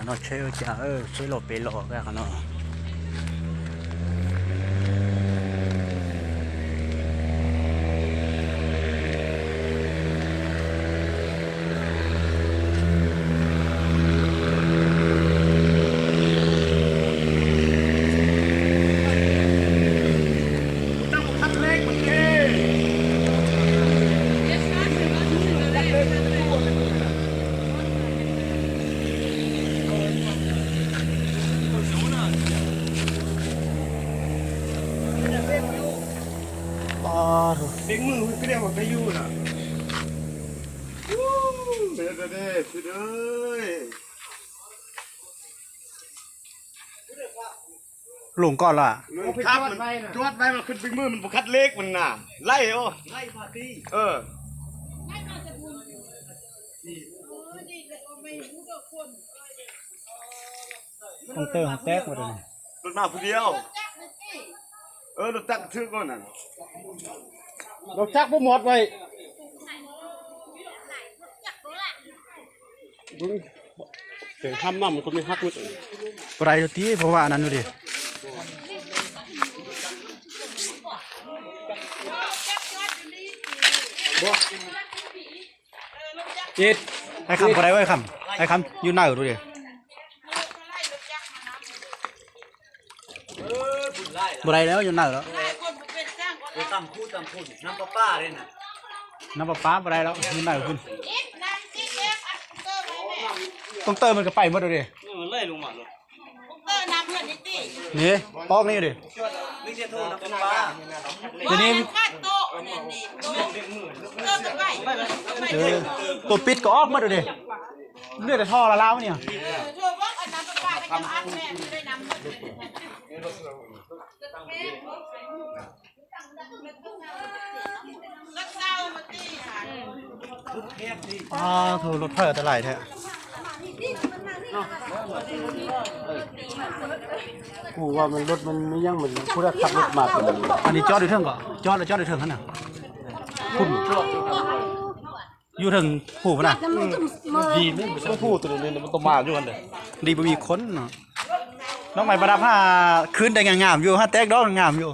cả nó chơi chả chơi lột bể lột cái cả nóเด็กมือก็เรียกว่าไปอยู่น่ะเด้อเด้อสุดเอ้ย หลงก่อนล่ะ ครับมันจวดไปมันขึ้นไปมือมันบุคัดเล็กมันน่ะไล่โอ้ไล่พอดีต้องเติมแตกมาเลย รถมาผู้เดียวรถจักรชื่อก่อนน่ะรถจักรบ่หมดไว้เสียงทำน้ำมันก็ไม่ฮักมันไรทีเพราะว่านั้นดูดิจิตไอ้คำอะไรไว้คำไอ้คำอยู่หน้าอยู่ดูดิบุไรแล้วอยู่หน้าแล้วตำคู่น้ำป้าเลยนะ น้ำปลาป้าบุไรแล้วอยู่หน้าคุณต้องเติมมันก็ไปหมดเลยไล่ลงมาเลยนี่ปอกนี่ดิ ไม่ใช่โทษน้ำป้า เดี๋ยวนี้ตัวปิดก็ออกมาดูดิเลือดแต่ท่อละล้าวเนี่ยโทรรถเพิ่มแต่ไหลแท้กูว่ามันรถมันไม่ยั่งเหมือนผู้ขับรถมาเป็นอันนี้จอดอยู่เทิงก่อนจอดอยู่เทิงขนาดคุณอยู่เทิงผูกนะดีไม่ต้องพูดตัวนี้มันต้องมาด้วยกันเลยดีบ่มีคนเนาะน้องใหม่ประดับผ้าคืนได้งามอยู่ฮะแตกดอกงามอยู่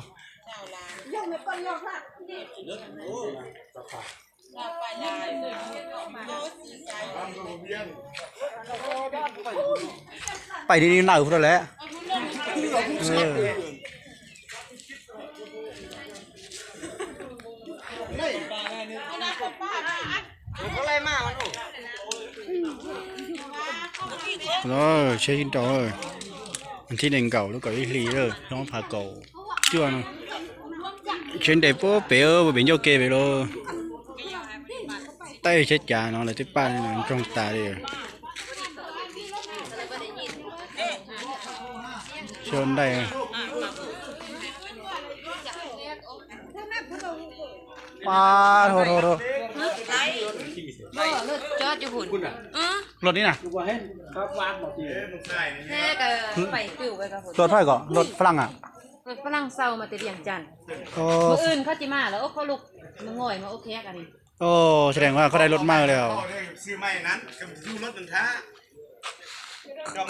ไปดีนี่หนาวพุ่งแล้วใช้ชิ้นต่อมันที่หนึ่งเก่าแล้วก็อีหลีเลยน้องพาเก่าจ้วนเช่นเด็กปุ๊บเป๋อเป็นโยเกไปเลยใต้เช็ดยาน้องเลยที่ป้านน้องจ้องตาเลยชนได้ป้าโทษรถจอดอยู่หุ่นรถนี่นะแค่ก็ไปปิวไปกับหุ่นรถไฟก่อนรถฝรั่งอ่ะรถฝรั่งเศร้ามาแต่เดียงจันทร์คนอื่นเขาจิมาแล้วเขาลุกมาง่อยมาโอเคกันนี่โอ้แสดงว่าเขาได้รถมากเลยซื้อใหม่นั้นกับดูรถหนึ่งท้า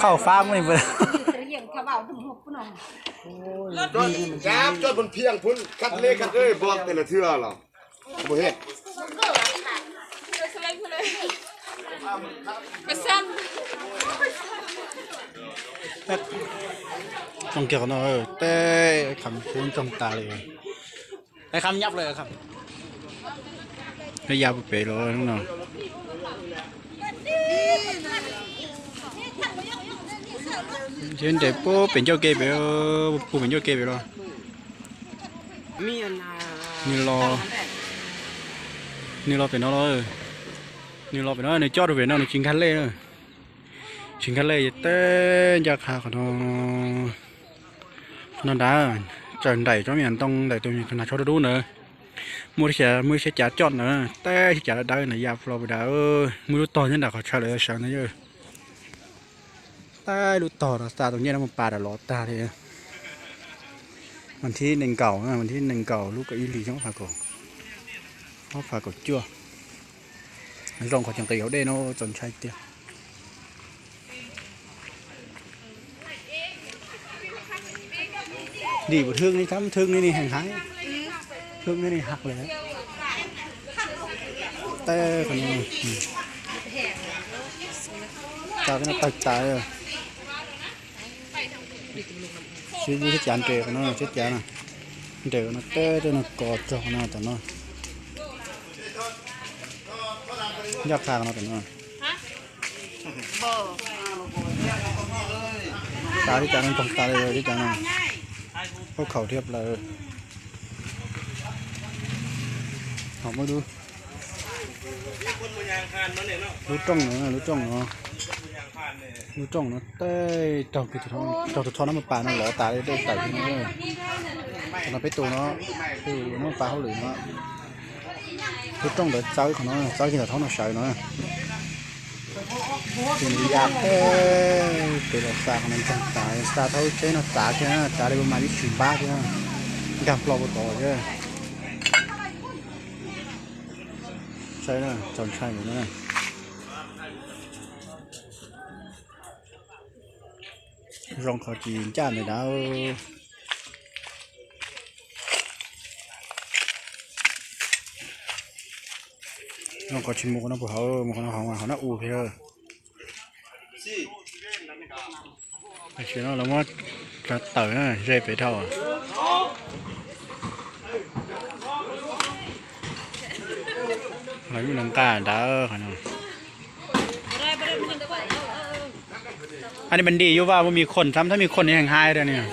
เข้าฟ้าไม่เบื่อจอดบนเพียงพุ่นคัดเล็กคัดเอ้ยบอกแต่ละเทื่อหรอบ่เฮ็ดต้องเกี่ยวกับน้อยแต่คำพูดจ้องตาเลยไอ้คำยับเลยครับไม่ยับไปเลยน้องเช่นเด็กปุ๊บเป็นเจ้าเกย์ไปปุ๊บเป็นเจ้าเกย์ไปแล้วมีอันนานี่รอเป็นน้องเลยนี่รอเป็นน้องในจอดเป็นน้องในชิงคันเล่เลยชิงคันเล่เต้นยาขาของน้องดาจนได้จ้ามีอันต้องได้ตัวมีขนาดชอบดูเนอะมือเสียจ่าจอดเนอะแต่จ่าได้เนยยาฟลอไปได้มือรู้ตอนนี้ด่าเขาเฉลยเฉยนะเยอะตารู้ต่อตาตรงนี้นะมันปาดหลอดตาเลยวันที่หนึ่งเก่าวันที่หนึ่งเก่าลูกกับอีหลีช่องฝากก่อนเขาฝากก่อนจั่วลองขอจังเตียวได้เนาะจนใช้เตี้ย ดีบ่ทึกนี่ครับทึกนี่แห่งหายทึกนี่หักเลยแต่คนนี้ตาเป็นตัดตายเลยชีวิตที่จานเตะกันเนาะชีวิตจานน่ะเดี๋ยวนะแต่เดี๋ยวนะกอดจอกนะแต่เนาะยากทางนะแต่เนาะตาที่จานนั้นตรงตาเลยที่จานน่ะพวกเขาเทียบเลยเอามาดูรู้จ้องเนาะรู้จ้องเนาะรู้จ้องเนาะเต้ดอกกระท้อนน้ำมันปลาเนาะหล่อตาได้ไต่ที่นี่เลยเราไปตัวเนาะตัวน้ำปลาเขาหลืมเนาะรู้จ้องเดี๋ยวเจ้าของเนาะเจ้ากินแต่ท้องเนาะใส่เนาะเป็นยาเต้ตัวเราสาของมันจังตายสาเท่าเช่นเนาะตาแค่ตาได้ประมาณ23 บาทแค่การปลอบต่อแค่ใช่นะจอนใช่หมดนะรองขอจีนจ้าหน่อยดาวรองขอชิมมุกนะพวกเขามุกนะเขาหน้าอูเพื่อไอ้เชี่ยเราว่าจะเต๋อนะเร่ไปเท่าเราอยู่หลังกาดาวขนาดอันนี้มันดีอยู่ว่ามีคนซ้ำถ้ามีคนนี่แห่งไฮเลยเนี่ย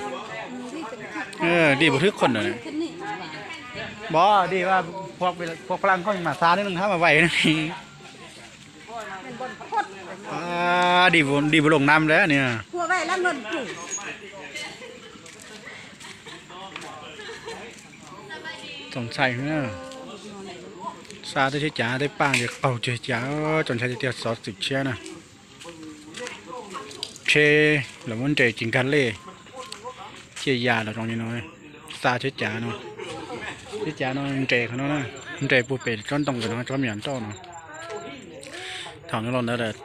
ดีบุทึกคนเลยบอดีว่าพวกพลังเขามาซาเนี่ยนึงถ้ามาไหวนี่ดีบุลงน้ำแล้วเนี่ยพวกไหวแล้วเงินถูกสงสัยเนี่ยซาได้ใช้จ่าได้ป้างเดี๋ยวเป่าเจ๋าจนใช้เตียซอสติดเชื้อนะเชหรือมันเจจริงกันเลยเชียยาเราตรงนี้น้อยซาใช้จ่าเนาะใช้จ่าเนาะมันเจเขาเนาะมันเจปูเป็ดก้อนตรงกันเนาะก้อนเหมียนโต้เนาะถอนกันร้อนแล้วเด็ด